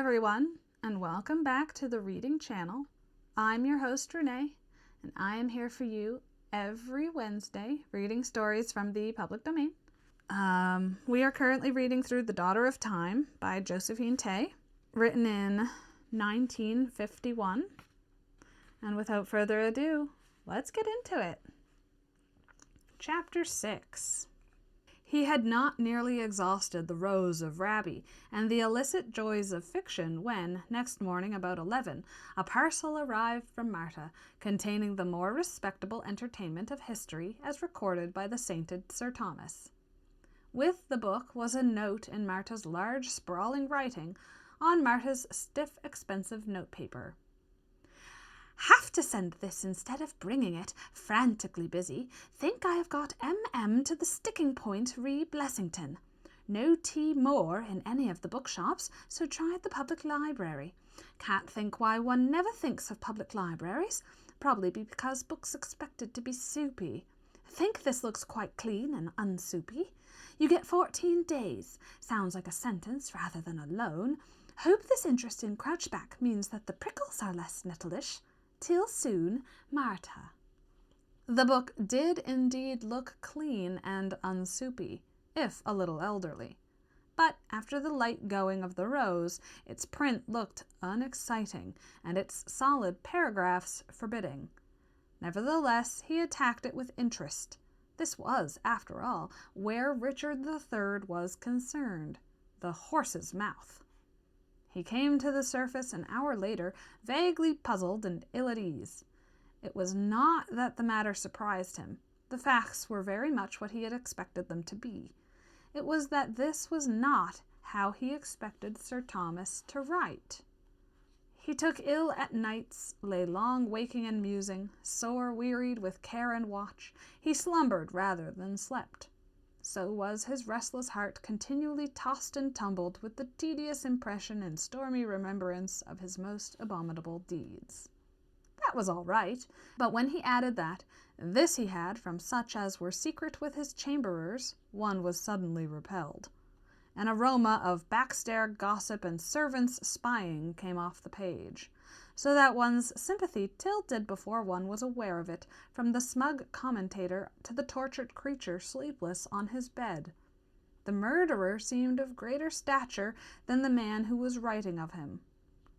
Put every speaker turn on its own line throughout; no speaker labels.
everyone, and welcome back to the Reading Channel. I'm your host, Renee, and I am here for you every Wednesday reading stories from the public domain. We are currently reading through The Daughter of Time by Josephine Tey, written in 1951. And without further ado, let's get into it. Chapter 6. He had not nearly exhausted the rose of Rabbie and the illicit joys of fiction when, next morning about 11, a parcel arrived from Martha, containing the more respectable entertainment of history as recorded by the sainted Sir Thomas. With the book was a note in Martha's large, sprawling writing on Martha's stiff, expensive notepaper. Have to send this instead of bringing it, frantically busy. Think I have got M.M. to the sticking point re Blessington. No tea more in any of the bookshops, so tried the public library. Can't think why one never thinks of public libraries. Probably because books expected to be soupy. Think this looks quite clean and unsoupy. You get 14 days. Sounds like a sentence rather than a loan. Hope this interest in Crouchback means that the prickles are less nettleish. Till soon, Martha. The book did indeed look clean and unsoupy, if a little elderly. But after the light going of the rose, its print looked unexciting, and its solid paragraphs forbidding. Nevertheless, he attacked it with interest. This was, after all, where Richard III was concerned, the horse's mouth. He came to the surface an hour later, vaguely puzzled and ill at ease. It was not that the matter surprised him. The facts were very much what he had expected them to be. It was that this was not how he expected Sir Thomas to write. He took ill at nights, lay long waking and musing, sore wearied with care and watch. He slumbered rather than slept. So was his restless heart continually tossed and tumbled with the tedious impression and stormy remembrance of his most abominable deeds. That was all right, but when he added that this he had from such as were secret with his chamberers, one was suddenly repelled. An aroma of backstair gossip and servants' spying came off the page, so that one's sympathy tilted before one was aware of it, from the smug commentator to the tortured creature sleepless on his bed. The murderer seemed of greater stature than the man who was writing of him,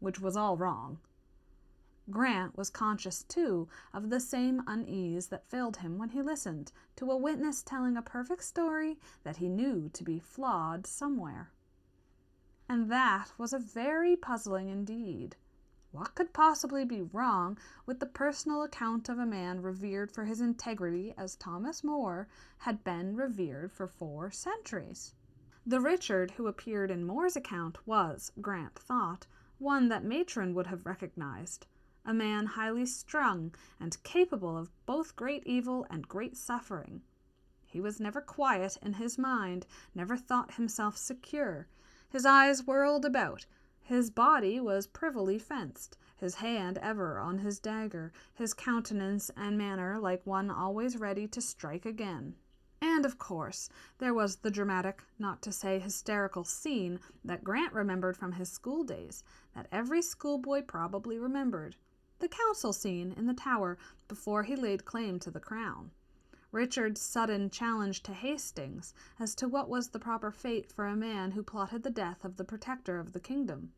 which was all wrong. Grant was conscious, too, of the same unease that filled him when he listened to a witness telling a perfect story that he knew to be flawed somewhere. And that was a very puzzling indeed. What could possibly be wrong with the personal account of a man revered for his integrity as Thomas More had been revered for 4 centuries? The Richard who appeared in More's account was, Grant thought, one that Matron would have recognized, a man highly strung and capable of both great evil and great suffering. He was never quiet in his mind, never thought himself secure. His eyes whirled about. His body was privily fenced, his hand ever on his dagger, his countenance and manner like one always ready to strike again. And, of course, there was the dramatic, not to say hysterical scene that Grant remembered from his school days, that every schoolboy probably remembered. The council scene in the Tower before he laid claim to the crown. Richard's sudden challenge to Hastings as to what was the proper fate for a man who plotted the death of the protector of the kingdom.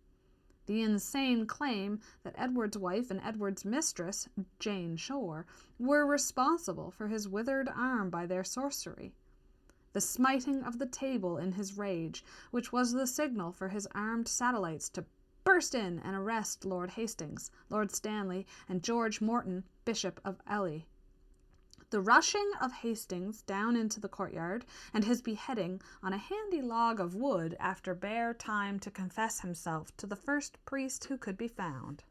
The insane claim that Edward's wife and Edward's mistress, Jane Shore, were responsible for his withered arm by their sorcery. The smiting of the table in his rage, which was the signal for his armed satellites to burst in and arrest Lord Hastings, Lord Stanley, and George Morton, Bishop of Ely. The rushing of Hastings down into the courtyard, and his beheading on a handy log of wood after bare time to confess himself to the first priest who could be found.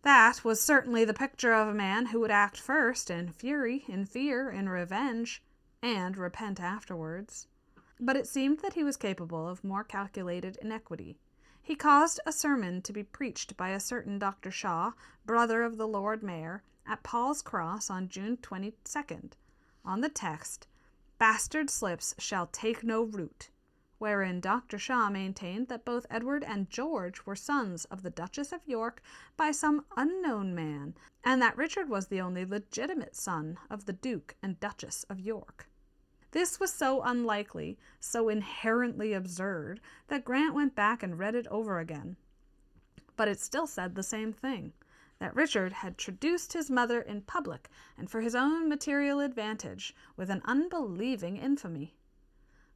That was certainly the picture of a man who would act first in fury, in fear, in revenge, and repent afterwards. But it seemed that he was capable of more calculated iniquity. He caused a sermon to be preached by a certain Dr. Shaw, brother of the Lord Mayor, at Paul's Cross on June 22nd, on the text, "Bastard slips shall take no root," wherein Dr. Shaw maintained that both Edward and George were sons of the Duchess of York by some unknown man, and that Richard was the only legitimate son of the Duke and Duchess of York. This was so unlikely, so inherently absurd, that Grant went back and read it over again. But it still said the same thing, that Richard had traduced his mother in public and for his own material advantage, with an unbelieving infamy.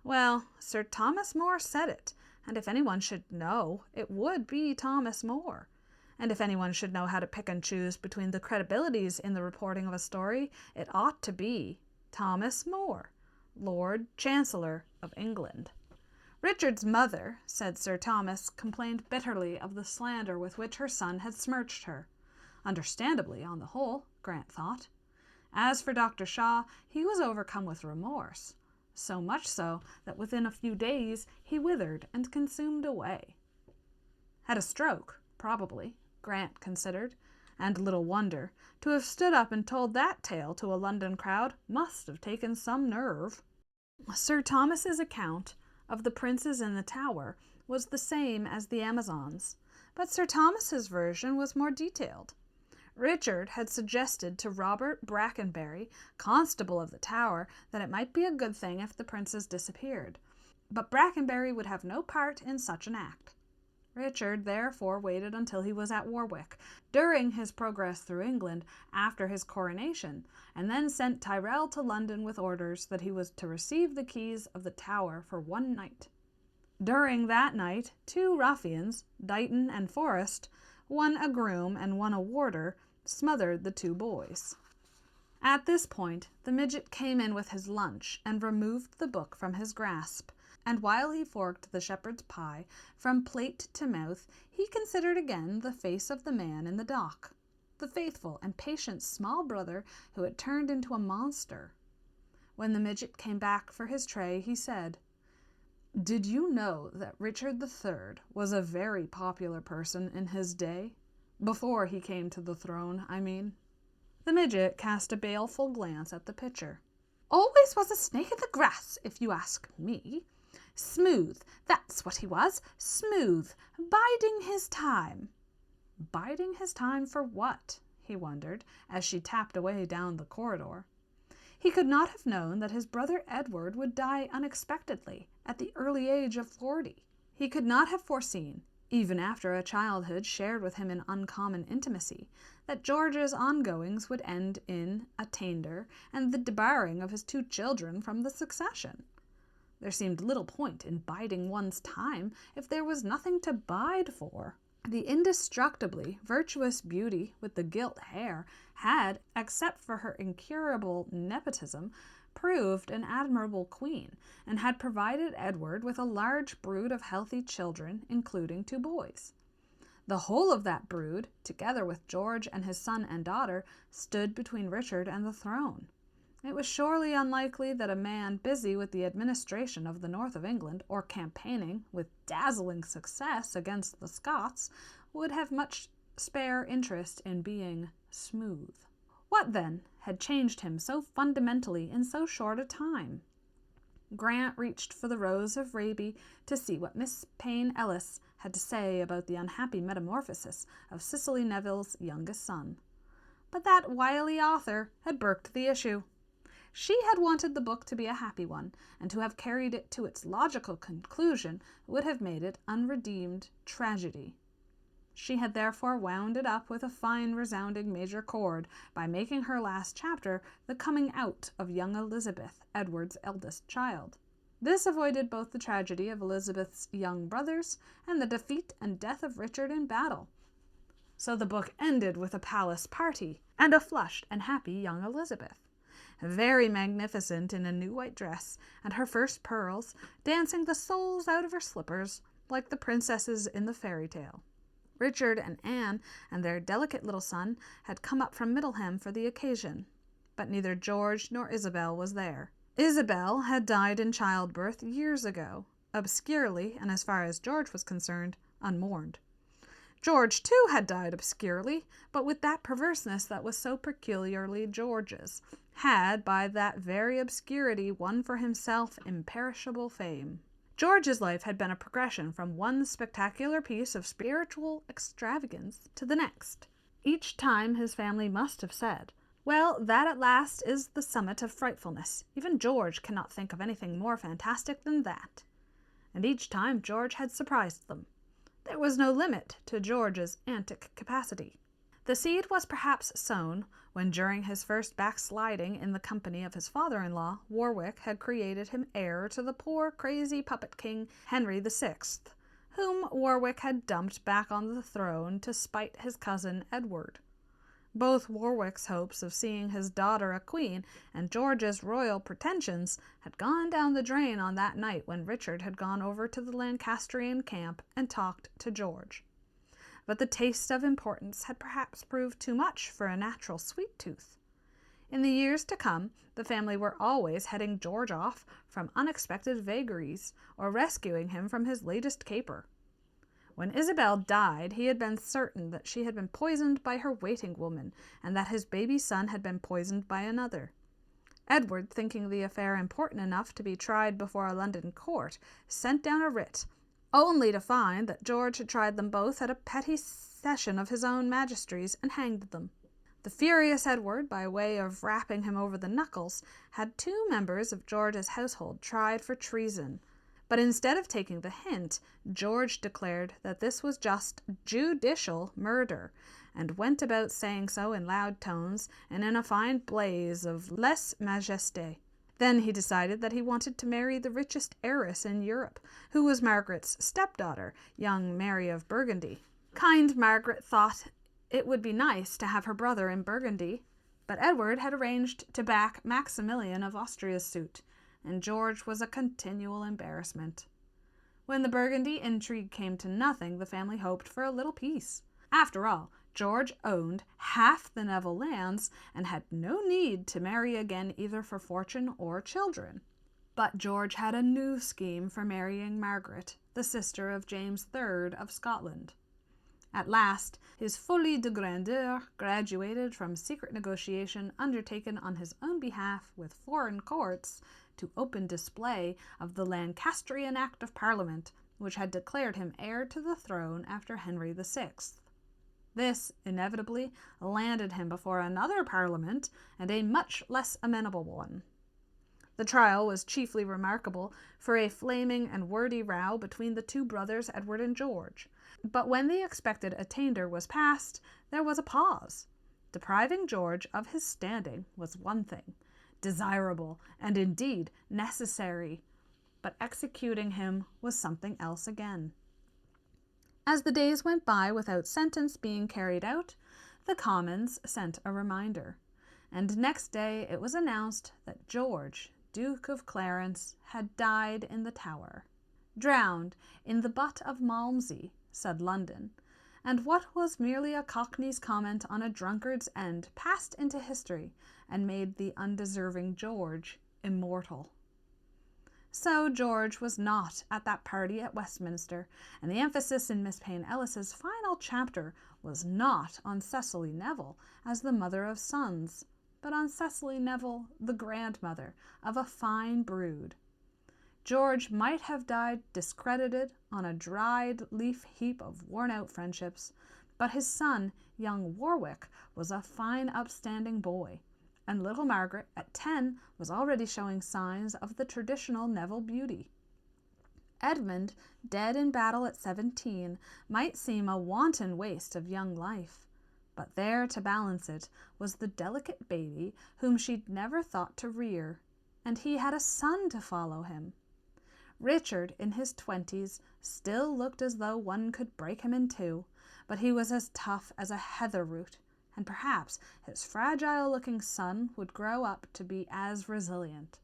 Well, Sir Thomas More said it, and if anyone should know, it would be Thomas More. And if anyone should know how to pick and choose between the credibilities in the reporting of a story, it ought to be Thomas More, Lord Chancellor of England. Richard's mother, said Sir Thomas, complained bitterly of the slander with which her son had smirched her. Understandably, on the whole, Grant thought. As for Dr. Shaw, he was overcome with remorse, so much so that within a few days he withered and consumed away. Had a stroke, probably, Grant considered, and little wonder. To have stood up and told that tale to a London crowd must have taken some nerve. Sir Thomas's account of the princes in the Tower was the same as the Amazon's, but Sir Thomas's version was more detailed. Richard had suggested to Robert Brackenbury, constable of the Tower, that it might be a good thing if the princes disappeared, but Brackenbury would have no part in such an act. Richard therefore waited until he was at Warwick, during his progress through England after his coronation, and then sent Tyrrell to London with orders that he was to receive the keys of the Tower for one night. During that night, 2 ruffians, Dighton and Forrest, one a groom and one a warder, smothered the 2 boys. At this point, the midget came in with his lunch and removed the book from his grasp, and while he forked the shepherd's pie from plate to mouth, he considered again the face of the man in the dock, the faithful and patient small brother who had turned into a monster. When the midget came back for his tray, he said, "Did you know that Richard III was a very popular person in his day? Before he came to the throne, I mean." The midget cast a baleful glance at the pitcher. "Always was a snake in the grass, if you ask me. Smooth, that's what he was, smooth, biding his time." Biding his time for what? He wondered, as she tapped away down the corridor. He could not have known that his brother Edward would die unexpectedly at the early age of 40. He could not have foreseen, even after a childhood shared with him in uncommon intimacy, that George's ongoings would end in attainder and the debarring of his 2 children from the succession. There seemed little point in biding one's time if there was nothing to bide for. The indestructibly virtuous beauty with the gilt hair had, except for her incurable nepotism, proved an admirable queen, and had provided Edward with a large brood of healthy children, including 2 boys. The whole of that brood, together with George and his son and daughter, stood between Richard and the throne. It was surely unlikely that a man busy with the administration of the north of England, or campaigning with dazzling success against the Scots, would have much spare interest in being smooth. What, then, had changed him so fundamentally in so short a time? Grant reached for the Rose of Raby to see what Miss Payne Ellis had to say about the unhappy metamorphosis of Cicely Neville's youngest son. But that wily author had burked the issue. She had wanted the book to be a happy one, and to have carried it to its logical conclusion would have made it unredeemed tragedy. She had therefore wound it up with a fine resounding major chord by making her last chapter the coming out of young Elizabeth, Edward's eldest child. This avoided both the tragedy of Elizabeth's young brothers and the defeat and death of Richard in battle. So the book ended with a palace party and a flushed and happy young Elizabeth, very magnificent in a new white dress and her first pearls, dancing the soles out of her slippers like the princesses in the fairy tale. Richard and Anne and their delicate little son had come up from Middleham for the occasion, but neither George nor Isabel was there. Isabel had died in childbirth years ago, obscurely, and as far as George was concerned, unmourned. George, too, had died obscurely, but with that perverseness that was so peculiarly George's, had, by that very obscurity, won for himself imperishable fame. George's life had been a progression from one spectacular piece of spiritual extravagance to the next. Each time his family must have said, "Well, that at last is the summit of frightfulness. Even George cannot think of anything more fantastic than that." And each time George had surprised them. There was no limit to George's antic capacity. The seed was perhaps sown when, during his first backsliding in the company of his father-in-law, Warwick had created him heir to the poor, crazy puppet king Henry VI, whom Warwick had dumped back on the throne to spite his cousin Edward. Both Warwick's hopes of seeing his daughter a queen and George's royal pretensions had gone down the drain on that night when Richard had gone over to the Lancastrian camp and talked to George. But the taste of importance had perhaps proved too much for a natural sweet tooth. In the years to come, the family were always heading George off from unexpected vagaries or rescuing him from his latest caper. When Isabel died, he had been certain that she had been poisoned by her waiting woman and that his baby son had been poisoned by another. Edward, thinking the affair important enough to be tried before a London court, sent down a writ, only to find that George had tried them both at a petty session of his own magistracies and hanged them. The furious Edward, by way of rapping him over the knuckles, had 2 members of George's household tried for treason. But instead of taking the hint, George declared that this was just judicial murder, and went about saying so in loud tones and in a fine blaze of lèse majesté. Then he decided that he wanted to marry the richest heiress in Europe, who was Margaret's stepdaughter, young Mary of Burgundy. Kind Margaret thought it would be nice to have her brother in Burgundy, but Edward had arranged to back Maximilian of Austria's suit, and George was a continual embarrassment. When the Burgundy intrigue came to nothing, the family hoped for a little peace. After all, George owned half the Neville lands and had no need to marry again either for fortune or children. But George had a new scheme for marrying Margaret, the sister of James III of Scotland. At last, his folie de grandeur graduated from secret negotiation undertaken on his own behalf with foreign courts to open display of the Lancastrian Act of Parliament, which had declared him heir to the throne after Henry VI. This, inevitably, landed him before another Parliament, and a much less amenable one. The trial was chiefly remarkable for a flaming and wordy row between the 2 brothers Edward and George. But when the expected attainder was passed, there was a pause. Depriving George of his standing was one thing, desirable and indeed necessary, but executing him was something else again. As the days went by without sentence being carried out, the Commons sent a reminder, and next day it was announced that George, Duke of Clarence, had died in the Tower. Drowned in the butt of Malmsey, said London, and what was merely a Cockney's comment on a drunkard's end passed into history and made the undeserving George immortal. So George was not at that party at Westminster, and the emphasis in Miss Payne Ellis's final chapter was not on Cecily Neville as the mother of sons, but on Cecily Neville, the grandmother of a fine brood. George might have died discredited on a dried leaf heap of worn-out friendships, but his son, young Warwick, was a fine upstanding boy, and little Margaret, at 10, was already showing signs of the traditional Neville beauty. Edmund, dead in battle at 17, might seem a wanton waste of young life, but there to balance it was the delicate baby whom she'd never thought to rear, and he had a son to follow him. Richard, in his 20s, still looked as though one could break him in 2, but he was as tough as a heather root, and perhaps his fragile-looking son would grow up to be as resilient.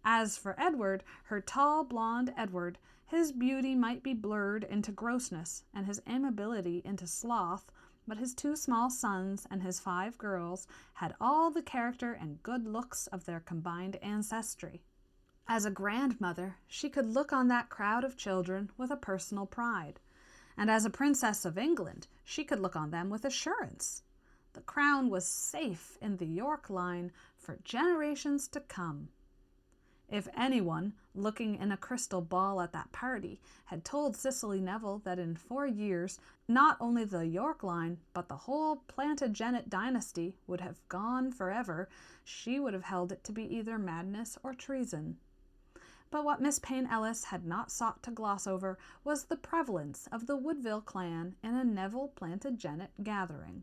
As for Edward, her tall blonde Edward, his beauty might be blurred into grossness and his amiability into sloth, but his 2 small sons and his 5 girls had all the character and good looks of their combined ancestry. As a grandmother, she could look on that crowd of children with a personal pride, and as a princess of England, she could look on them with assurance. The crown was safe in the York line for generations to come. If anyone, looking in a crystal ball at that party, had told Cicely Neville that in 4 years, not only the York line, but the whole Plantagenet dynasty would have gone forever, she would have held it to be either madness or treason. But what Miss Payne Ellis had not sought to gloss over was the prevalence of the Woodville clan in a Neville Plantagenet gathering.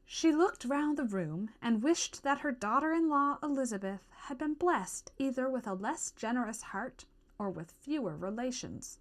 She looked round the room and wished that her daughter-in-law Elizabeth had been blessed either with a less generous heart or with fewer relations.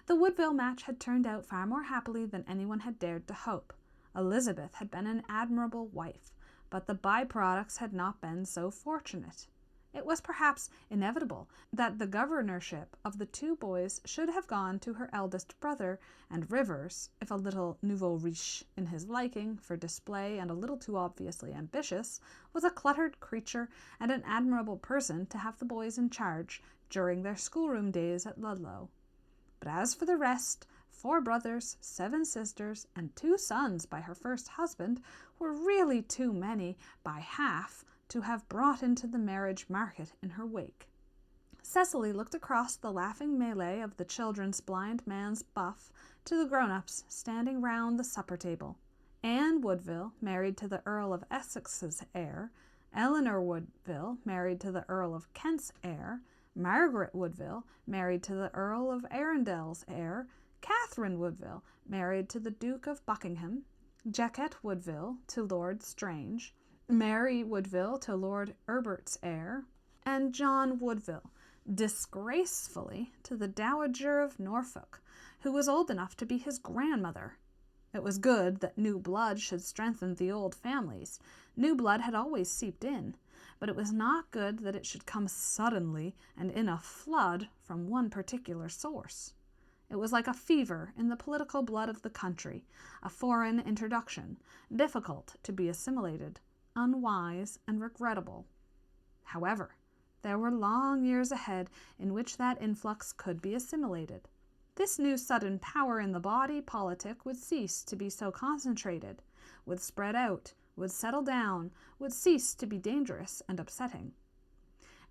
The Woodville match had turned out far more happily than anyone had dared to hope. Elizabeth had been an admirable wife, but the byproducts had not been so fortunate. It was perhaps inevitable that the governorship of the 2 boys should have gone to her eldest brother, and Rivers, if a little nouveau riche in his liking for display and a little too obviously ambitious, was a cluttered creature and an admirable person to have the boys in charge during their schoolroom days at Ludlow. But as for the rest, 4 brothers, 7 sisters, and 2 sons by her first husband were really too many by half to have brought into the marriage market in her wake. Cecily looked across the laughing melee of the children's blind man's buff to the grown-ups standing round the supper table. Anne Woodville, married to the Earl of Essex's heir, Eleanor Woodville, married to the Earl of Kent's heir, Margaret Woodville, married to the Earl of Arundel's heir, Catherine Woodville, married to the Duke of Buckingham, Jacquet Woodville to Lord Strange, Mary Woodville to Lord Herbert's heir, and John Woodville, disgracefully, to the Dowager of Norfolk, who was old enough to be his grandmother. It was good that new blood should strengthen the old families. New blood had always seeped in, but it was not good that it should come suddenly and in a flood from one particular source. It was like a fever in the political blood of the country, a foreign introduction, difficult to be assimilated, unwise and regrettable. However, there were long years ahead in which that influx could be assimilated. This new sudden power in the body politic would cease to be so concentrated, would spread out, would settle down, would cease to be dangerous and upsetting.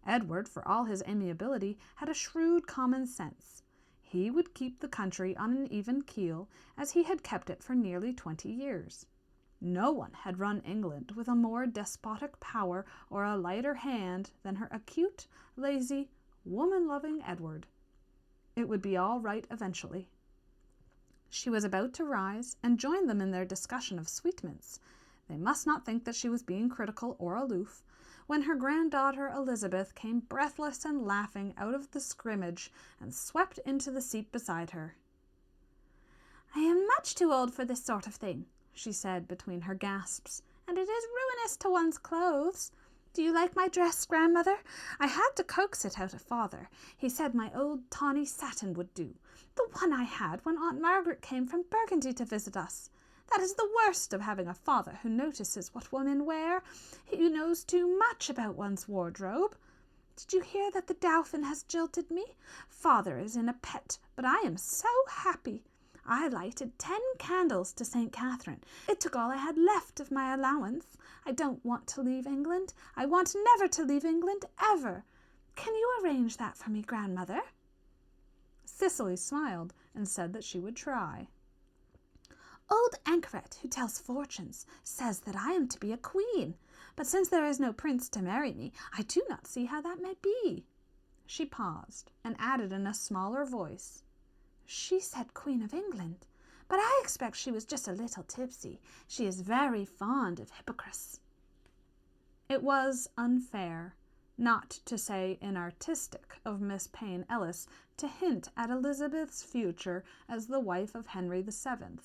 Edward, for all his amiability, had a shrewd common sense. He would keep the country on an even keel as he had kept it for nearly 20 years. No one had run England with a more despotic power or a lighter hand than her acute, lazy, woman-loving Edward. It would be all right eventually. She was about to rise and join them in their discussion of sweetmeats. They must not think that she was being critical or aloof, when her granddaughter Elizabeth came breathless and laughing out of the scrimmage and swept into the seat beside her. "I am much too old for this sort of thing," she said between her gasps, "and it is ruinous to one's clothes. Do you like my dress, grandmother? I had to coax it out of father. He said my old tawny satin would do, the one I had when Aunt Margaret came from Burgundy to visit us. That is the worst of having a father who notices what women wear, who knows too much about one's wardrobe. Did you hear that the Dauphin has jilted me? Father is in a pet, but I am so happy. I lighted 10 candles to St. Catherine. It took all I had left of my allowance. I don't want to leave England. I want never to leave England, ever. Can you arrange that for me, grandmother?" Cicely smiled and said that she would try. "Old Ancret, who tells fortunes, says that I am to be a queen, but since there is no prince to marry me, I do not see how that may be." She paused and added in a smaller voice, "She said Queen of England, but I expect she was just a little tipsy. She is very fond of hypocrites." It was unfair, not to say inartistic, of Miss Payne Ellis to hint at Elizabeth's future as the wife of Henry VII,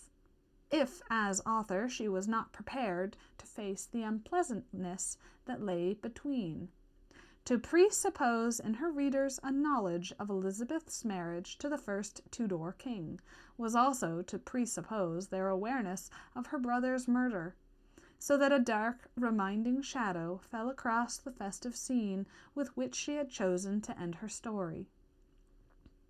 if, as author, she was not prepared to face the unpleasantness that lay between. To presuppose in her readers a knowledge of Elizabeth's marriage to the first Tudor king was also to presuppose their awareness of her brother's murder, so that a dark, reminding shadow fell across the festive scene with which she had chosen to end her story.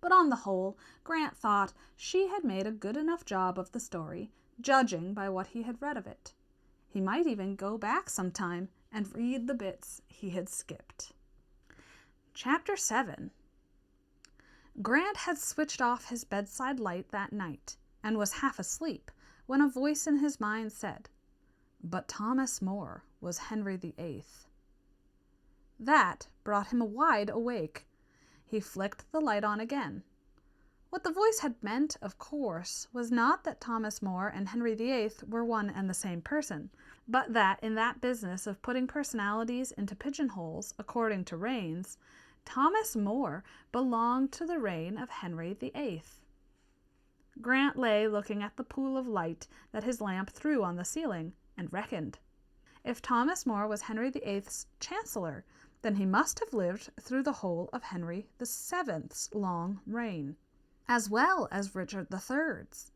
But on the whole, Grant thought she had made a good enough job of the story, judging by what he had read of it. He might even go back sometime and read the bits he had skipped. Chapter 7. Grant had switched off his bedside light that night and was half asleep when a voice in his mind said, "But Thomas More was Henry VIII." That brought him wide awake. He flicked the light on again. What the voice had meant, of course, was not that Thomas More and Henry VIII were one and the same person, but that in that business of putting personalities into pigeonholes according to reigns, Thomas More belonged to the reign of Henry VIII. Grant lay looking at the pool of light that his lamp threw on the ceiling, and reckoned. If Thomas More was Henry VIII's chancellor, then he must have lived through the whole of Henry VII's long reign, as well as Richard III's.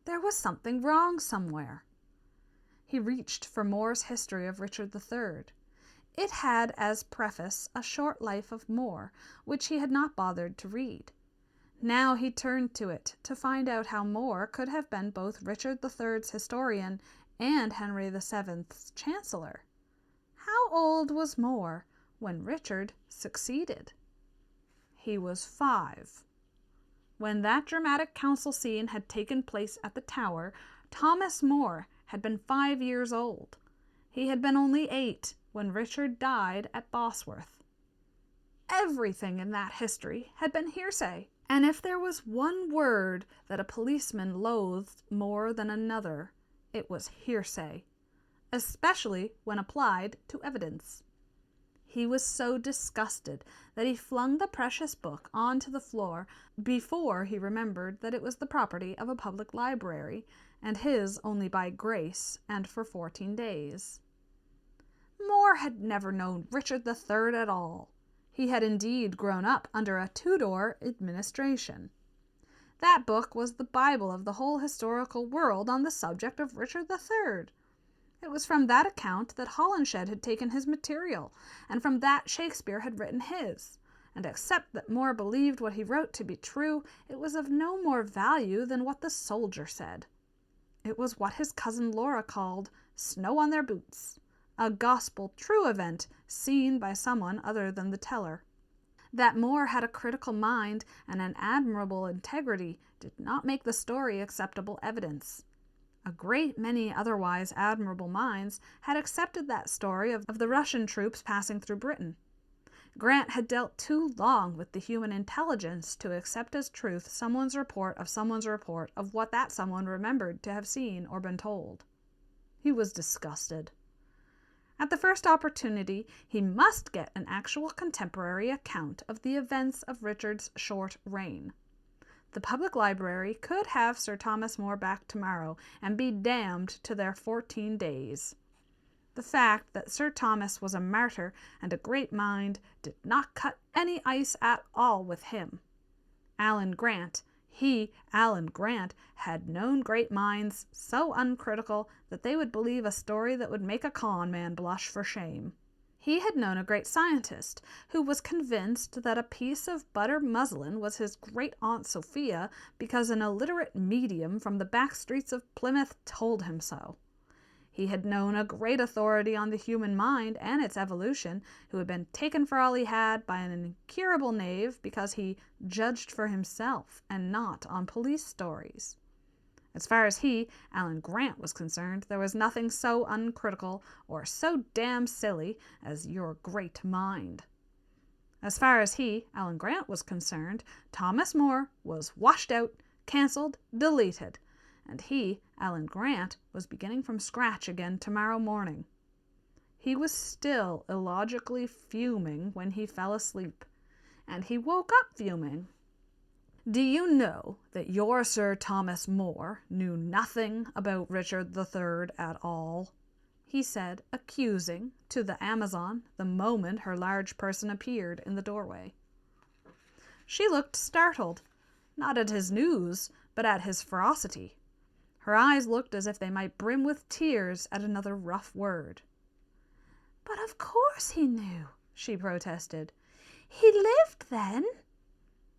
There was something wrong somewhere. He reached for More's History of Richard III. It had as preface a short life of More, which he had not bothered to read. Now he turned to it to find out how More could have been both Richard III's historian and Henry VII's chancellor. How old was More when Richard succeeded? He was 5. When that dramatic council scene had taken place at the Tower, Thomas More had been 5 years old. He had been only 8 when Richard died at Bosworth. Everything in that history had been hearsay, and if there was one word that a policeman loathed more than another, it was hearsay, especially when applied to evidence. He was so disgusted that he flung the precious book onto the floor before he remembered that it was the property of a public library, and his only by grace and for 14 days. More had never known Richard III at all. He had indeed grown up under a Tudor administration. That book was the Bible of the whole historical world on the subject of Richard III. It was from that account that Holinshed had taken his material, and from that Shakespeare had written his. And except that More believed what he wrote to be true, it was of no more value than what the soldier said. It was what his cousin Laura called snow on their boots, a gospel true event seen by someone other than the teller. That More had a critical mind and an admirable integrity did not make the story acceptable evidence. A great many otherwise admirable minds had accepted that story of the Russian troops passing through Britain. Grant had dealt too long with the human intelligence to accept as truth someone's report of what that someone remembered to have seen or been told. He was disgusted. At the first opportunity, he must get an actual contemporary account of the events of Richard's short reign. The public library could have Sir Thomas More back tomorrow, and be damned to their 14 days. The fact that Sir Thomas was a martyr and a great mind did not cut any ice at all with him. Allan Grant, Allan Grant, had known great minds so uncritical that they would believe a story that would make a con man blush for shame. He had known a great scientist who was convinced that a piece of butter muslin was his great-aunt Sophia because an illiterate medium from the back streets of Plymouth told him so. He had known a great authority on the human mind and its evolution who had been taken for all he had by an incurable knave because he judged for himself and not on police stories. As far as Allan Grant, was concerned, there was nothing so uncritical or so damn silly as your great mind. As far as Allan Grant, was concerned, Thomas More was washed out, cancelled, deleted, and Allan Grant, was beginning from scratch again tomorrow morning. He was still illogically fuming when he fell asleep, and he woke up fuming. "Do you know that your Sir Thomas More knew nothing about Richard III at all?" he said, accusing, to the Amazon the moment her large person appeared in the doorway. She looked startled, not at his news, but at his ferocity. Her eyes looked as if they might brim with tears at another rough word. "But of course he knew," she protested. "He lived then."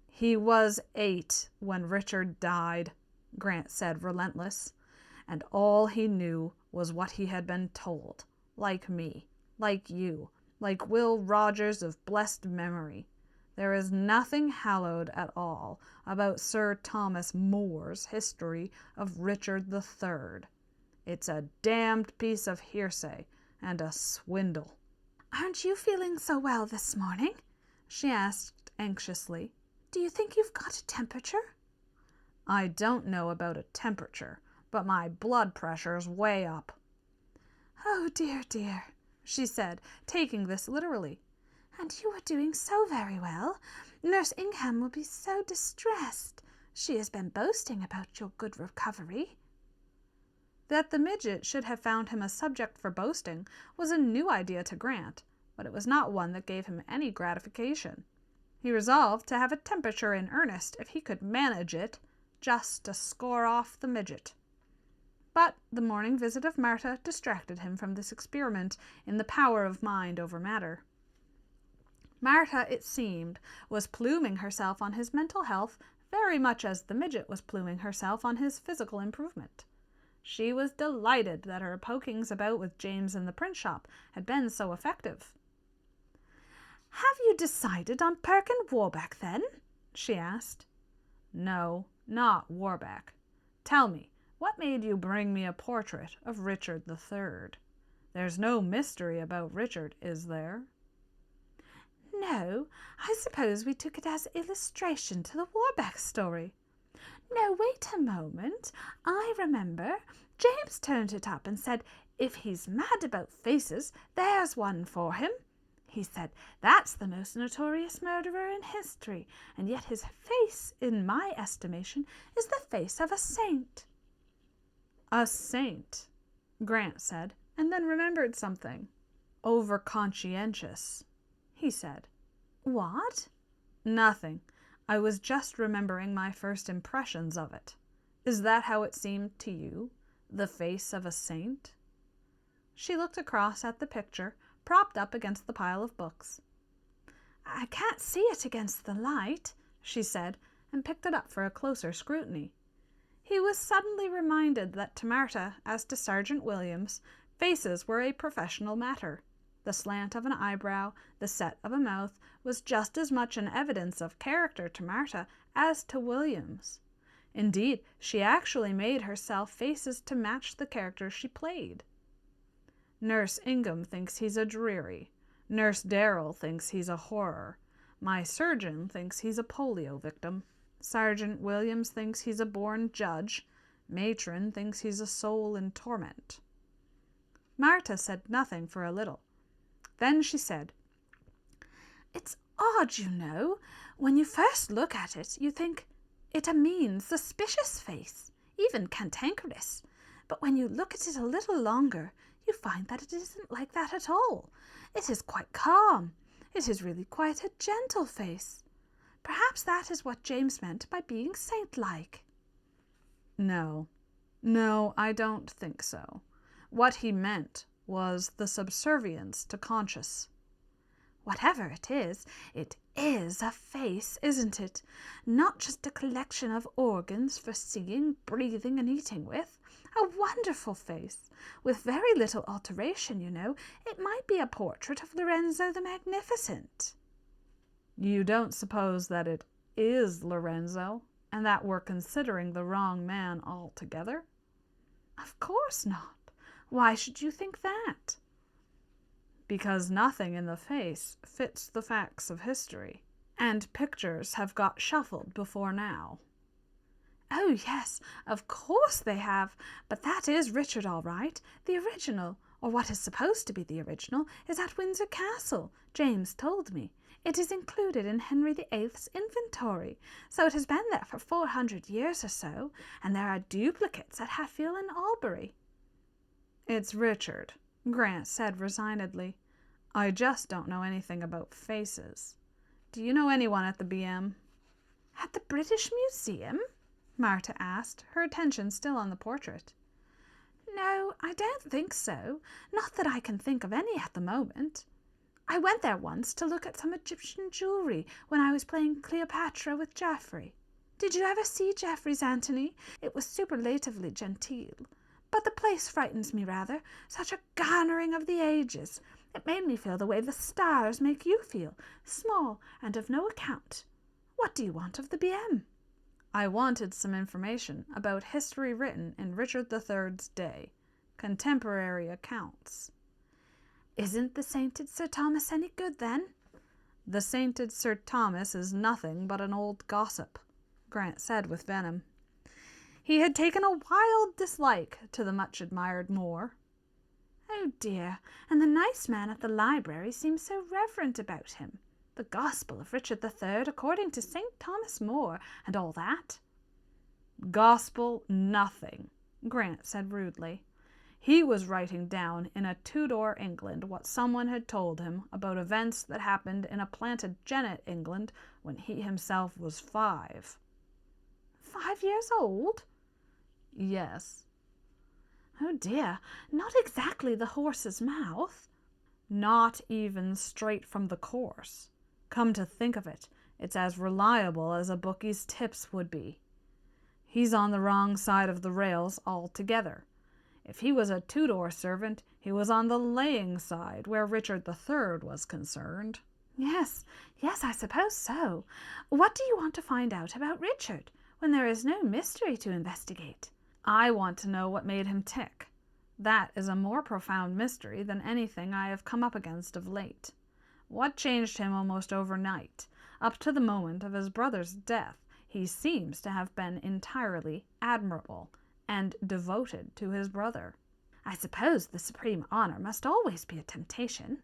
"He was 8 when Richard died," Grant said, relentless, "and all he knew was what he had been told, like me, like you, like Will Rogers of blessed memory. There is nothing hallowed at all about Sir Thomas More's history of Richard III. It's a damned piece of hearsay and a swindle." "Aren't you feeling so well this morning?" she asked anxiously. "Do you think you've got a temperature?" "I don't know about a temperature, but my blood pressure's way up." "Oh, dear, dear," she said, taking this literally. "And you are doing so very well. Nurse Ingham will be so distressed. She has been boasting about your good recovery." That the midget should have found him a subject for boasting was a new idea to Grant, but it was not one that gave him any gratification. He resolved to have a temperature in earnest if he could manage it, just to score off the midget. But the morning visit of Martha distracted him from this experiment in the power of mind over matter. Martha, it seemed, was pluming herself on his mental health very much as the midget was pluming herself on his physical improvement. She was delighted that her pokings about with James in the print shop had been so effective. "Have you decided on Perkin Warbeck, then?" she asked. "No, not Warbeck. Tell me, what made you bring me a portrait of Richard III? There's no mystery about Richard, is there?" "No, I suppose we took it as illustration to the Warbeck story. No, wait a moment. I remember. James turned it up and said, 'If he's mad about faces, there's one for him.' He said, 'That's the most notorious murderer in history, and yet his face, in my estimation, is the face of a saint.'" "A saint," Grant said, and then remembered something. "Over-conscientious," he said. "What?" "Nothing. I was just remembering my first impressions of it. Is that how it seemed to you? The face of a saint?" She looked across at the picture, propped up against the pile of books. "I can't see it against the light," she said, and picked it up for a closer scrutiny. He was suddenly reminded that to Martha, as to Sergeant Williams, faces were a professional matter. The slant of an eyebrow, the set of a mouth, was just as much an evidence of character to Martha as to Williams. Indeed, she actually made herself faces to match the character she played. "Nurse Ingham thinks he's a dreary. Nurse Darrell thinks he's a horror. My surgeon thinks he's a polio victim. Sergeant Williams thinks he's a born judge. Matron thinks he's a soul in torment." Martha said nothing for a little. Then she said, "It's odd, you know. When you first look at it, you think it a mean, suspicious face, even cantankerous. But when you look at it a little longer, you find that it isn't like that at all. It is quite calm. It is really quite a gentle face. Perhaps that is what James meant by being saint-like." No, I don't think so. What he meant was the subservience to conscience. "Whatever it is a face, isn't it? Not just a collection of organs for seeing, breathing, and eating with. A wonderful face, with very little alteration, you know. It might be a portrait of Lorenzo the Magnificent." "You don't suppose that it is Lorenzo, and that we're considering the wrong man altogether?" "Of course not. Why should you think that?" "Because nothing in the face fits the facts of history, and pictures have got shuffled before now." "Oh, yes, of course they have. But that is Richard all right. The original, or what is supposed to be the original, is at Windsor Castle, James told me. It is included in Henry VIII's inventory, so it has been there for 400 years or so, and there are duplicates at Hatfield and Albury." "It's Richard," Grant said resignedly. "I just don't know anything about faces. Do you know anyone at the B.M.?" "At the British Museum?" Martha asked, her attention still on the portrait. "No, I don't think so. Not that I can think of any at the moment. I went there once to look at some Egyptian jewelry when I was playing Cleopatra with Geoffrey. Did you ever see Geoffrey's Antony? It was superlatively genteel. But the place frightens me rather. Such a garnering of the ages. It made me feel the way the stars make you feel, small and of no account. What do you want of the B.M.? I wanted some information about history written in Richard III's day, contemporary accounts. Isn't the sainted Sir Thomas any good, then? The sainted Sir Thomas is nothing but an old gossip, Grant said with venom. He had taken a wild dislike to the much-admired Moor. Oh dear, and the nice man at the library seems so reverent about him. The Gospel of Richard III according to St. Thomas More, and all that. Gospel nothing, Grant said rudely. He was writing down in a Tudor England what someone had told him about events that happened in a Plantagenet England when he himself was 5. 5 years old? Yes. Oh dear, not exactly the horse's mouth. Not even straight from the course. Come to think of it, it's as reliable as a bookie's tips would be. He's on the wrong side of the rails altogether. If he was a Tudor servant, he was on the laying side, where Richard III was concerned. Yes, I suppose so. What do you want to find out about Richard, when there is no mystery to investigate? I want to know what made him tick. That is a more profound mystery than anything I have come up against of late. What changed him almost overnight? Up to the moment of his brother's death, he seems to have been entirely admirable and devoted to his brother. I suppose the supreme honor must always be a temptation.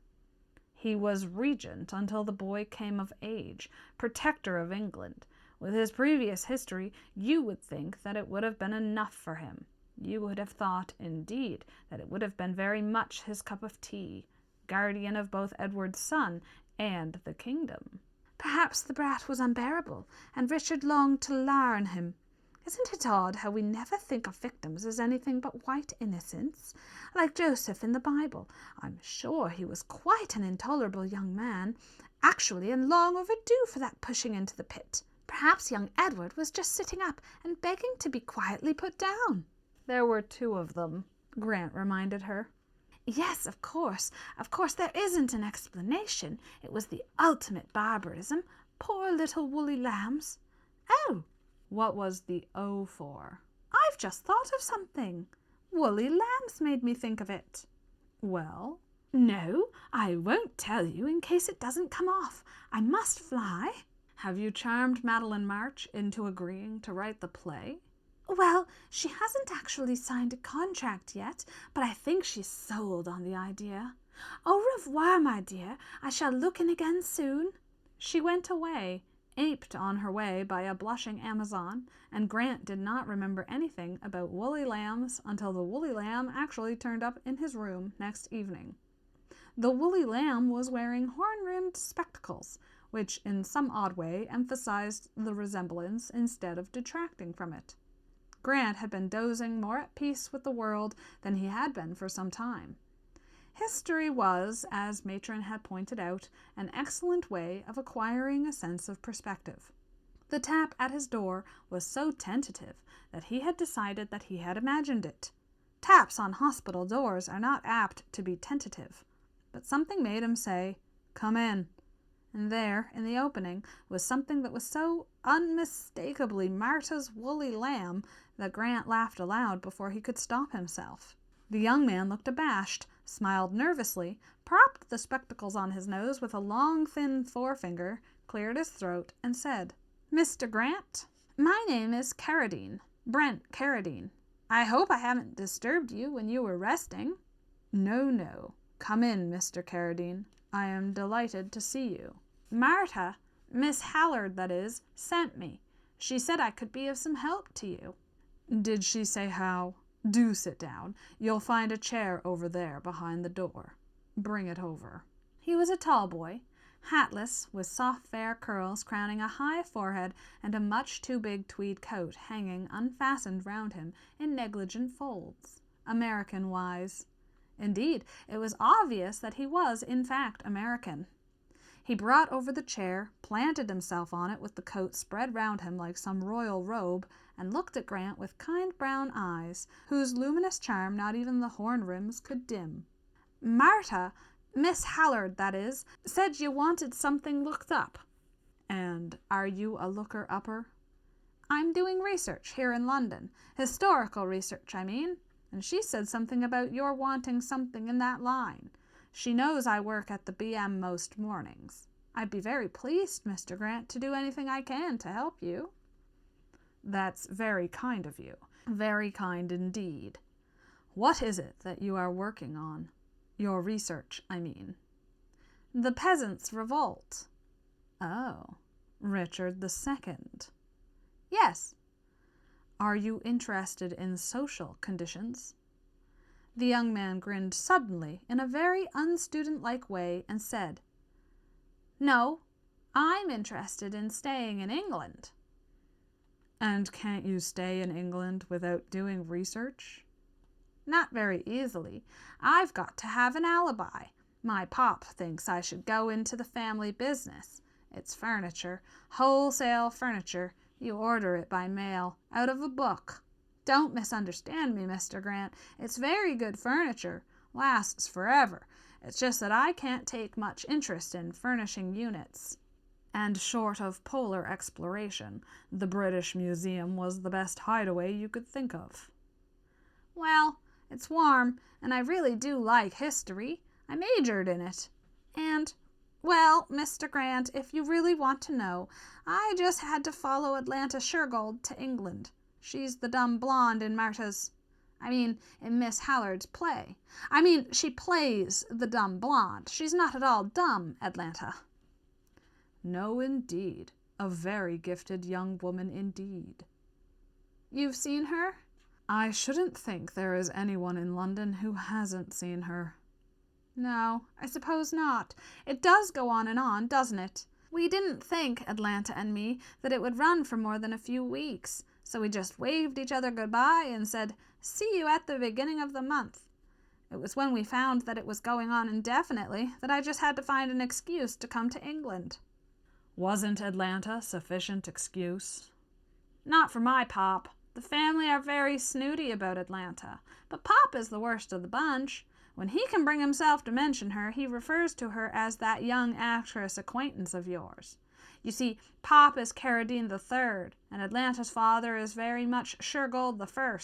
He was regent until the boy came of age, protector of England. With his previous history, you would think that it would have been enough for him. You would have thought, indeed, that it would have been very much his cup of tea, guardian of both Edward's son and the kingdom. Perhaps the brat was unbearable, and Richard longed to larn him. Isn't it odd how we never think of victims as anything but white innocents? Like Joseph in the Bible. I'm sure he was quite an intolerable young man, actually and long overdue for that pushing into the pit. Perhaps young Edward was just sitting up and begging to be quietly put down. There were 2 of them, Grant reminded her. Yes, of course there isn't an explanation. It was the ultimate barbarism. Poor little woolly lambs. Oh! What was the O for? I've just thought of something. Woolly lambs made me think of it. Well? No, I won't tell you in case it doesn't come off. I must fly. Have you charmed Madeline March into agreeing to write the play? Well, she hasn't actually signed a contract yet, but I think she's sold on the idea. Au revoir, my dear. I shall look in again soon. She went away, aped on her way by a blushing Amazon, and Grant did not remember anything about woolly lambs until the woolly lamb actually turned up in his room next evening. The woolly lamb was wearing horn-rimmed spectacles, which in some odd way emphasized the resemblance instead of detracting from it. Grant had been dozing more at peace with the world than he had been for some time. History was, as Matron had pointed out, an excellent way of acquiring a sense of perspective. The tap at his door was so tentative that he had decided that he had imagined it. Taps on hospital doors are not apt to be tentative, but something made him say, "Come in." And there, in the opening, was something that was so unmistakably Marta's woolly lamb that Grant laughed aloud before he could stop himself. The young man looked abashed, smiled nervously, propped the spectacles on his nose with a long, thin forefinger, cleared his throat, and said, "Mr. Grant, my name is Carradine, Brent Carradine. I hope I haven't disturbed you when you were resting." No. Come in, Mr. Carradine. I am delighted to see you." "Marta, Miss Hallard, that is, sent me. She said I could be of some help to you." "Did she say how? Do sit down. You'll find a chair over there behind the door. Bring it over." He was a tall boy, hatless, with soft fair curls crowning a high forehead and a much too big tweed coat hanging unfastened round him in negligent folds, American-wise. Indeed, it was obvious that he was, in fact, American. He brought over the chair, planted himself on it with the coat spread round him like some royal robe, and looked at Grant with kind brown eyes, whose luminous charm not even the horn rims could dim. "Marta, Miss Hallard, that is, said you wanted something looked up. And are you a looker-upper? I'm doing research here in London. Historical research, I mean. And she said something about your wanting something in that line. She knows I work at the BM most mornings. I'd be very pleased, Mr. Grant, to do anything I can to help you. That's very kind of you. Very kind indeed. What is it that you are working on? Your research, I mean. The Peasants' Revolt. Oh, Richard II. Yes. Are you interested in social conditions? The young man grinned suddenly in a very unstudent-like way and said, No, I'm interested in staying in England. And can't you stay in England without doing research? Not very easily. I've got to have an alibi. My pop thinks I should go into the family business. It's furniture, wholesale furniture. You order it by mail, out of a book. Don't misunderstand me, Mr. Grant. It's very good furniture, lasts forever. It's just that I can't take much interest in furnishing units. And short of polar exploration, the British Museum was the best hideaway you could think of. Well, it's warm, and I really do like history. I majored in it. And, well, Mr. Grant, if you really want to know, I just had to follow Atlanta Shergold to England. She's the dumb blonde in in Miss Hallard's play. She plays the dumb blonde. She's not at all dumb, Atlanta. No, indeed. A very gifted young woman indeed. You've seen her? I shouldn't think there is anyone in London who hasn't seen her. No, I suppose not. It does go on, doesn't it? We didn't think, Atlanta and me, that it would run for more than a few weeks, so we just waved each other goodbye and said, See you at the beginning of the month. It was when we found that it was going on indefinitely that I just had to find an excuse to come to England. Wasn't Atlanta sufficient excuse? Not for my pop. The family are very snooty about Atlanta, but Pop is the worst of the bunch. When he can bring himself to mention her, he refers to her as that young actress acquaintance of yours. You see, Pop is Carradine III, and Atlanta's father is very much Shergold I,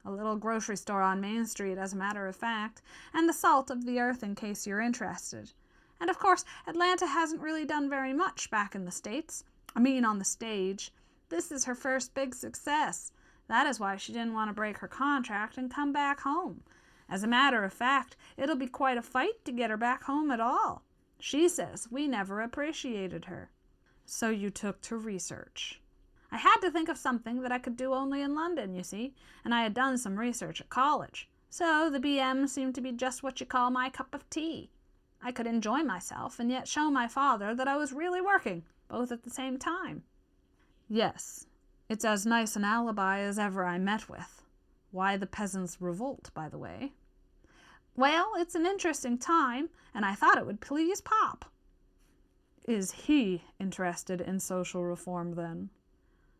a little grocery store on Main Street, as a matter of fact, and the salt of the earth in case you're interested. And of course, Atlanta hasn't really done very much back in the States. On the stage. This is her first big success. That is why she didn't want to break her contract and come back home. As a matter of fact, it'll be quite a fight to get her back home at all. She says we never appreciated her. So you took to research. I had to think of something that I could do only in London, you see, and I had done some research at college. So the BM seemed to be just what you call my cup of tea. I could enjoy myself and yet show my father that I was really working, both at the same time. Yes, it's as nice an alibi as ever I met with. Why the Peasants' Revolt, by the way? Well, it's an interesting time, and I thought it would please Pop. Is he interested in social reform, then?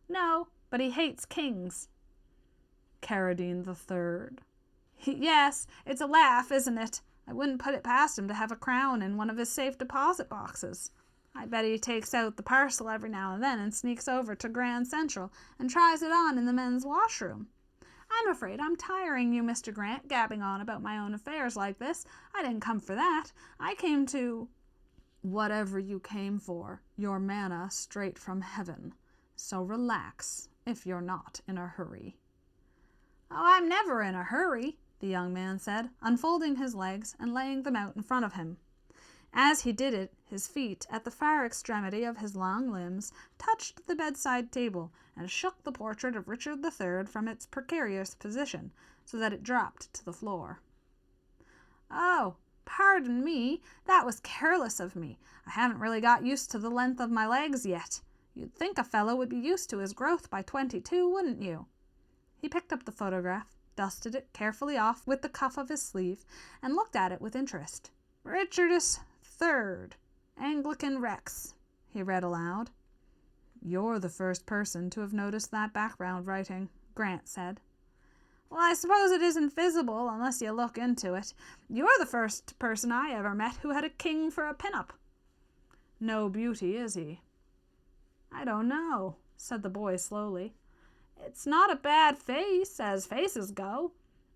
No, but he hates kings. Carradine III. Yes, it's a laugh, isn't it? I wouldn't put it past him to have a crown in one of his safe deposit boxes. I bet he takes out the parcel every now and then and sneaks over to Grand Central and tries it on in the men's washroom. I'm afraid I'm tiring you, Mr. Grant, gabbing on about my own affairs like this. I didn't come for that. I came to... Whatever you came for, your manna straight from heaven. So relax, if you're not in a hurry. Oh, I'm never in a hurry, the young man said, unfolding his legs and laying them out in front of him. As he did it, his feet, at the far extremity of his long limbs, touched the bedside table and shook the portrait of Richard III from its precarious position, so that it dropped to the floor. Oh, pardon me, that was careless of me. I haven't really got used to the length of my legs yet. You'd think a fellow would be used to his growth by 22, wouldn't you? He picked up the photograph, dusted it carefully off with the cuff of his sleeve, and looked at it with interest. Richardus III, Anglican Rex, he read aloud. You're the first person to have noticed that background writing, Grant said. Well, I suppose it isn't visible unless you look into it. You're the first person I ever met who had a king for a pin-up. No beauty, is he? I don't know, said the boy slowly. It's not a bad face, as faces go.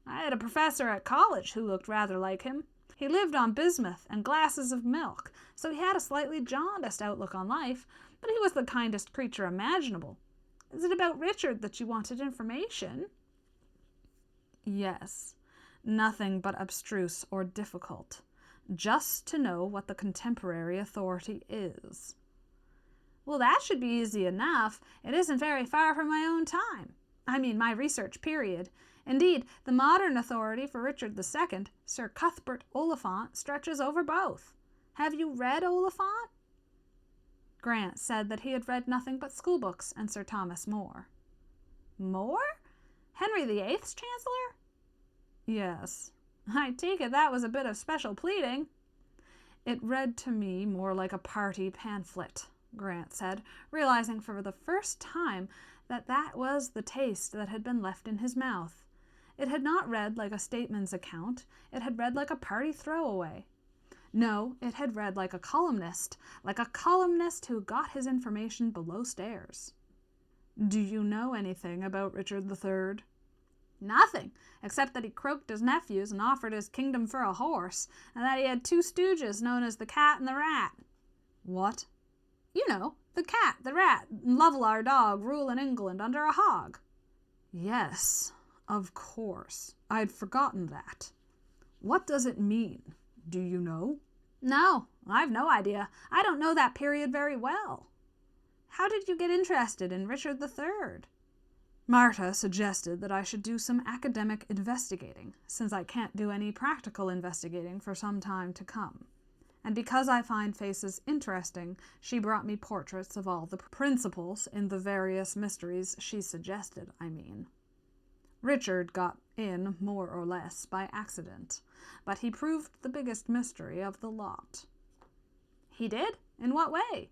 I had a professor at college who looked rather like him. He lived on bismuth and glasses of milk, so he had a slightly jaundiced outlook on life, but he was the kindest creature imaginable. Is it about Richard that you wanted information? Yes, nothing but abstruse or difficult. Just to know what the contemporary authority is. Well, that should be easy enough. It isn't very far from my own time. I mean, my research period. Indeed, the modern authority for Richard II, Sir Cuthbert Oliphant, stretches over both. Have you read Oliphant? Grant said that he had read nothing but schoolbooks and Sir Thomas More. More? Henry VIII's Chancellor? Yes. I take it that was a bit of special pleading. It read to me more like a party pamphlet, Grant said, realizing for the first time that that was the taste that had been left in his mouth. It had not read like a statesman's account. It had read like a party throwaway. No, it had read like a columnist who got his information below stairs. Do you know anything about Richard III? Nothing, except that he croaked his nephews and offered his kingdom for a horse, and that he had two stooges known as the Cat and the Rat. What? You know, the cat, the rat, and Lovell our dog ruling England under a hog. Yes, of course. I'd forgotten that. What does it mean? Do you know? No, I've no idea. I don't know that period very well. How did you get interested in Richard III? Marta suggested that I should do some academic investigating, since I can't do any practical investigating for some time to come. And because I find faces interesting, she brought me portraits of all the principals in the various mysteries she suggested, I mean. Richard got in more or less by accident, but he proved the biggest mystery of the lot. He did? In what way?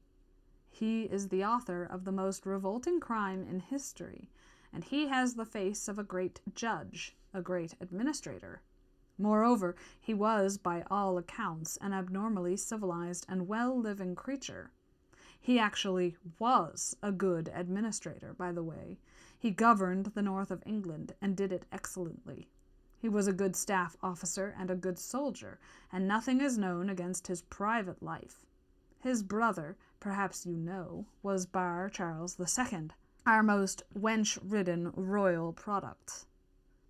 He is the author of the most revolting crime in history, and he has the face of a great judge, a great administrator. Moreover, he was, by all accounts, an abnormally civilized and well-living creature. He actually was a good administrator, by the way. He governed the north of England and did it excellently. He was a good staff officer and a good soldier, and nothing is known against his private life. His brother, perhaps you know, was Bar Charles II, our most wench-ridden royal product.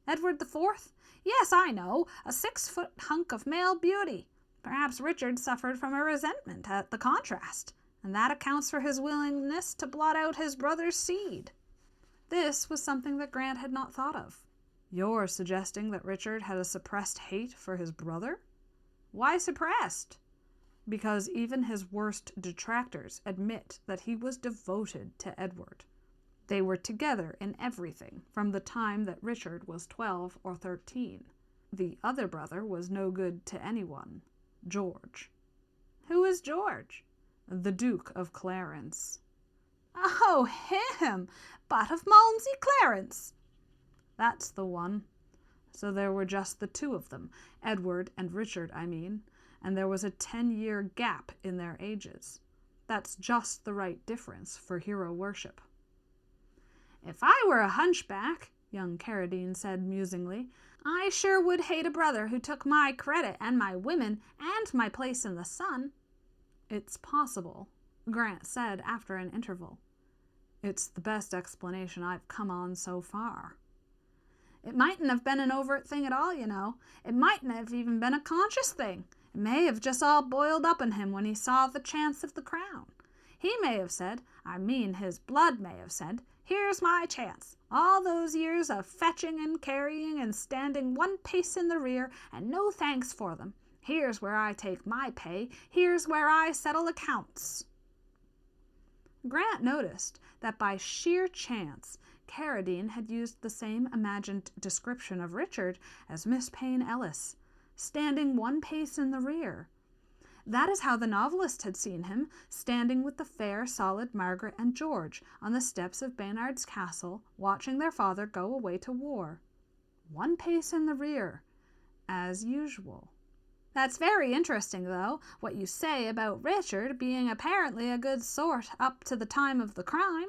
Edward IV? Yes, I know, a 6-foot hunk of male beauty. Perhaps Richard suffered from a resentment at the contrast, and that accounts for his willingness to blot out his brother's seed. This was something that Grant had not thought of. You're suggesting that Richard had a suppressed hate for his brother? Why suppressed? Because even his worst detractors admit that he was devoted to Edward. They were together in everything from the time that Richard was 12 or 13. The other brother was no good to anyone, George. Who is George? The Duke of Clarence. Oh, him! But of Malmsey Clarence. That's the one. So there were just the two of them, Edward and Richard, I mean, and there was a 10-year gap in their ages. That's just the right difference for hero worship. If I were a hunchback, young Carradine said musingly, I sure would hate a brother who took my credit and my women and my place in the sun. It's possible, Grant said after an interval. It's the best explanation I've come on so far. It mightn't have been an overt thing at all, you know. It mightn't have even been a conscious thing. It may have just all boiled up in him when he saw the chance of the crown. He may have said, I mean his blood may have said, here's my chance. All those years of fetching and carrying and standing one pace in the rear, and no thanks for them. Here's where I take my pay. Here's where I settle accounts. Grant noticed that by sheer chance, Carradine had used the same imagined description of Richard as Miss Payne Ellis, standing one pace in the rear. That is how the novelist had seen him, standing with the fair, solid Margaret and George on the steps of Baynard's castle, watching their father go away to war. one pace in the rear, as usual. That's very interesting, though, what you say about Richard being apparently a good sort up to the time of the crime,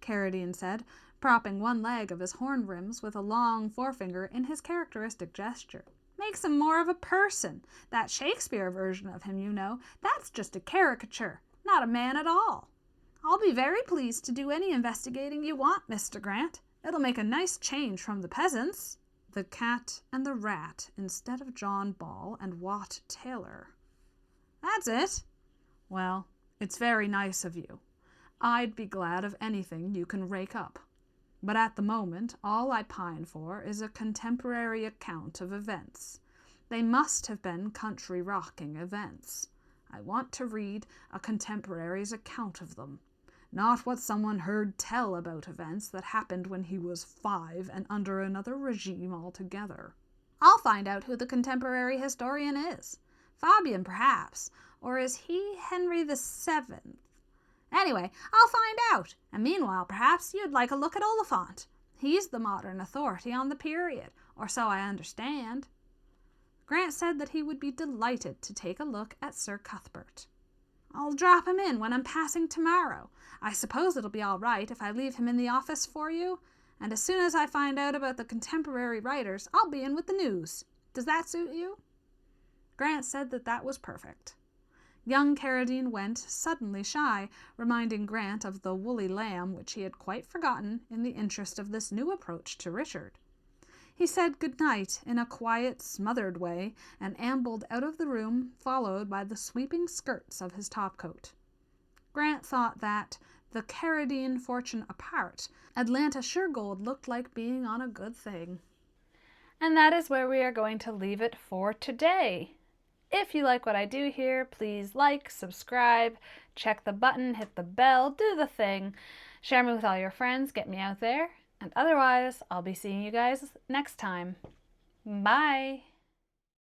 Carradine said, propping one leg of his horn rims with a long forefinger in his characteristic gesture. Makes him more of a person. That Shakespeare version of him, you know, that's just a caricature, not a man at all. I'll be very pleased to do any investigating you want, Mr. Grant. It'll make a nice change from the peasants. The Cat and the Rat instead of John Ball and Wat Taylor. That's it. Well, it's very nice of you. I'd be glad of anything you can rake up. But at the moment, all I pine for is a contemporary account of events. They must have been country-rocking events. I want to read a contemporary's account of them, not what someone heard tell about events that happened when he was 5 and under another regime altogether. I'll find out who the contemporary historian is. Fabian, perhaps, or is he Henry VII? Anyway, I'll find out, and meanwhile, perhaps you'd like a look at Oliphant. He's the modern authority on the period, or so I understand. Grant said that he would be delighted to take a look at Sir Cuthbert. I'll drop him in when I'm passing tomorrow. I suppose it'll be all right if I leave him in the office for you, and as soon as I find out about the contemporary writers, I'll be in with the news. Does that suit you? Grant said that that was perfect. Young Carradine went, suddenly shy, reminding Grant of the woolly lamb which he had quite forgotten in the interest of this new approach to Richard. He said good night in a quiet, smothered way, and ambled out of the room, followed by the sweeping skirts of his topcoat. Grant thought that, the Carradine fortune apart, Atlanta Suregold looked like being on a good thing. And that is where we are going to leave it for today. If you like what I do here, please like, subscribe, check the button, hit the bell, do the thing. Share me with all your friends, get me out there. And otherwise, I'll be seeing you guys next time. Bye!